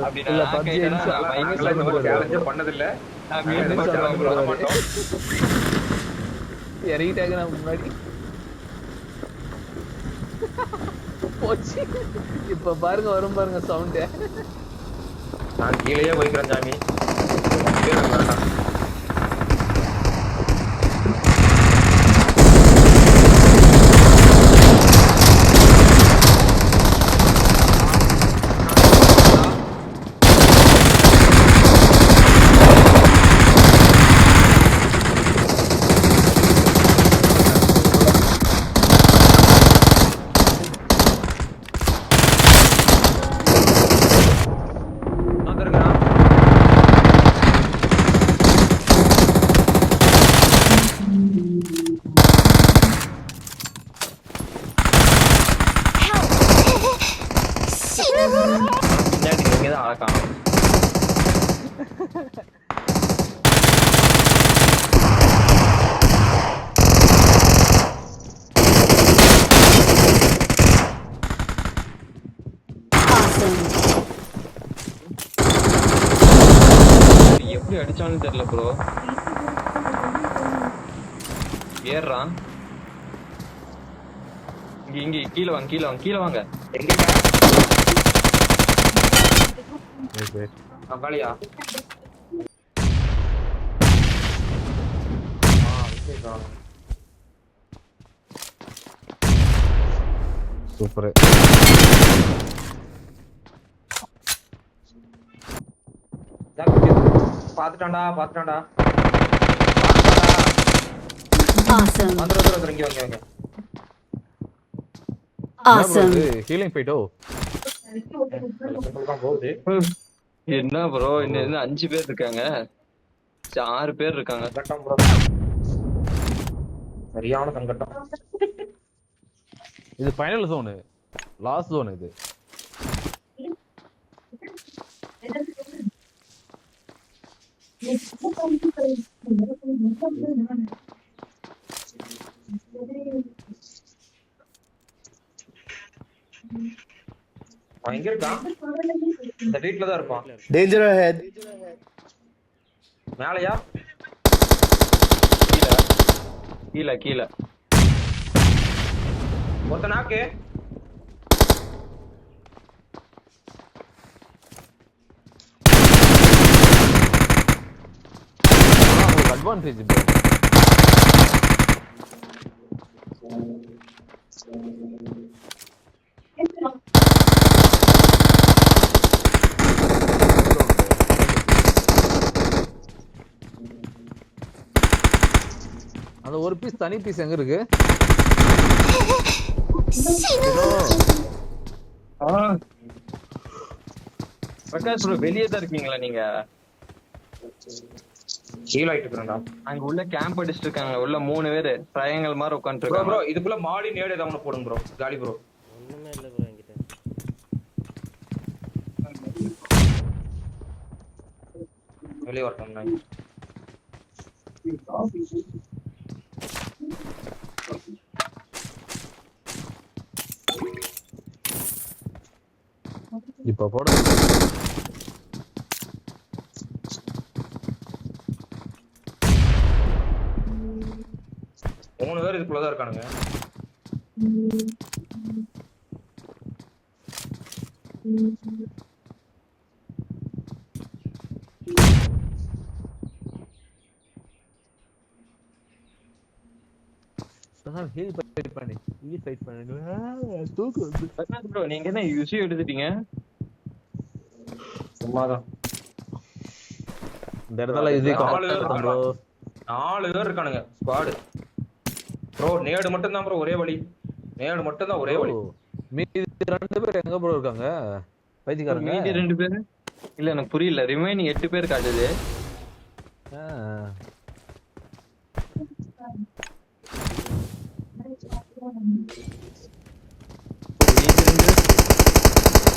அப்படின்னா இல்ல நான் PUBG கையிலனா இன்ஸ்டால் நான் பைக் நாங்களாம் இந்த மாதிரி சேலஞ்சே பண்ணதில்ல. நான் நாங்க இந்த மீண்டும் மாதிரி சேலஞ்ச் பண்ண பண்ணுவாரு. மாட்டோம். இறங்கிட்டாங்க நான் முன்னாடி போச்சு. இப்ப பாருங்க வரும் பாருங்க சவுண்ட். நான் கீழேயே போய்க்கிறேன் சாமி. கீழே வேண்டாம். பின்னாடி நீங்க தான் அழகாம். எப்படி அடிச்சான்னு தெரியல ப்ரோ. ஏறான். இங்க கீழே வாங்க கீழே வாங்க கீழே வாங்க. எங்க காளியா? சூப்பர். பாத்துட்டான்டா பாத்துட்டான்டா. Awesome. வந்துரு இங்க வாங்க. Awesome. ஹீலிங் போய்ட்டோ. போகுது. என்ன ப்ரோ இன்னும் 5 பேர் இருக்காங்க. 6 பேர் இருக்காங்க. சங்கட்டம் ப்ரோ. சரியான சங்கட்டம். இது ஃபைனல் ஜோன். லாஸ்ட் ஜோன் இது. எங்க இருக்கான்? இந்த வீட்ல தான் இருப்பான். Danger ahead. மேலையா? கீழே கீழே ஒருத்த நாக்கு. அட்வான்டேஜ். அந்த ஒரு பீஸ் தனி பீஸ் எங்க இருக்கு? பிரகாஷ் ப்ரோ வெளியே தான் இருக்கீங்களா நீங்க? ஹீல் ஆயிட்டு இருக்கேன்டா. அங்க உள்ள கேம்ப் அடிச்சிட்டு இருக்காங்க. உள்ள 3 பேர் ட்ரையாங்கிள் மாதிரி உட்கார்ந்து ப்ரோ இருக்காங்க. ப்ரோ இதுக்குள்ள மாடி நேடு ஏதாவது போடுங்க ப்ரோ. காலி ப்ரோ. ஒண்ணுமே இல்ல ப்ரோ என்கிட்ட. வெளிய வரட்டும் நான். இப்ப போட 3 பேர் இதுக்குள்ளதான் இருக்கானுங்க. ஹீல் பண்ணி ஹீல் ஃபைட் பண்ணுங்க. தூக்கு வந்து பிரகாஷ் ப்ரோ நீங்க என்ன யூசி எடுத்துட்டீங்க? சும்மாதான். இந்த இடத்துல ஈஸி கால் ப்ரோ. 4 பேர் இருக்கானுங்க ஸ்குவாட். ப்ரோ நேடு மட்டும் தான் ப்ரோ ஒரே வழி. நேடு மட்டும் தான் ஒரே வழி. மீதி 2 பேர் எங்க ப்ரோ இருக்காங்க? பைத்தியக்காரங்க. மீதி 2 பேர் இல்ல எனக்கு புரியல. ரிமைனிங் 8 பேர் காட்டுது.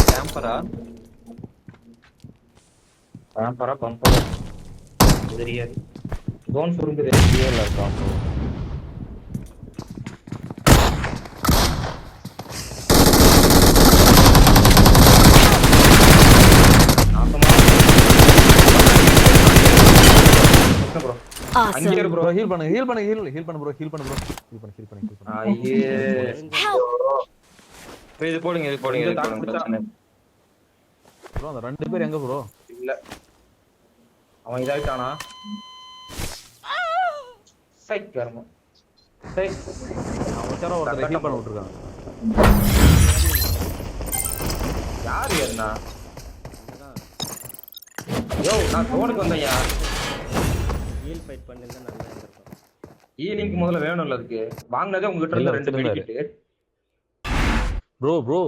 கேம்பரா கேம்பரா பம்பரா தெரியாது. ஜோன் சுருங்குது. கீழ இருக்கான் ப்ரோ. அங்கே இரு Awesome. ப்ரோ. ப்ரோ ஹீல் பண்ணு ஹீல் பண்ணு ஹீல் பண்ணு ப்ரோ ஹீல் பண்ணு ப்ரோ ஹீல் பண்ணு ஹீல் பண்ணு ஹீல் பண்ணு ஐயே. bro, இது போடுங்க இது போடுங்க இது போடுங்க பிரச்சனை இல்ல. ப்ரோ அந்த ரெண்டு பேர் எங்க ப்ரோ இல்ல. அவன் இதாயிட்டானா? சைட் கர்மம். சைட். அவன் தர ஒருத்தர் ஹீல் பண்ண விட்டுருக்காங்க யாரு என்ன? யோ நான் தோனுக்கு வந்தேன்யா. ஹீல் ஃபைட் பண்ணிருந்தா நல்லா இருந்திருக்கும். ஈலிங்க் முதல்ல வேணும்ல அதுக்கு. வாங்குனதே உங்ககிட்ட இருந்து 2 இல்ல, மெடிக்கிட்டு. ப்ரோ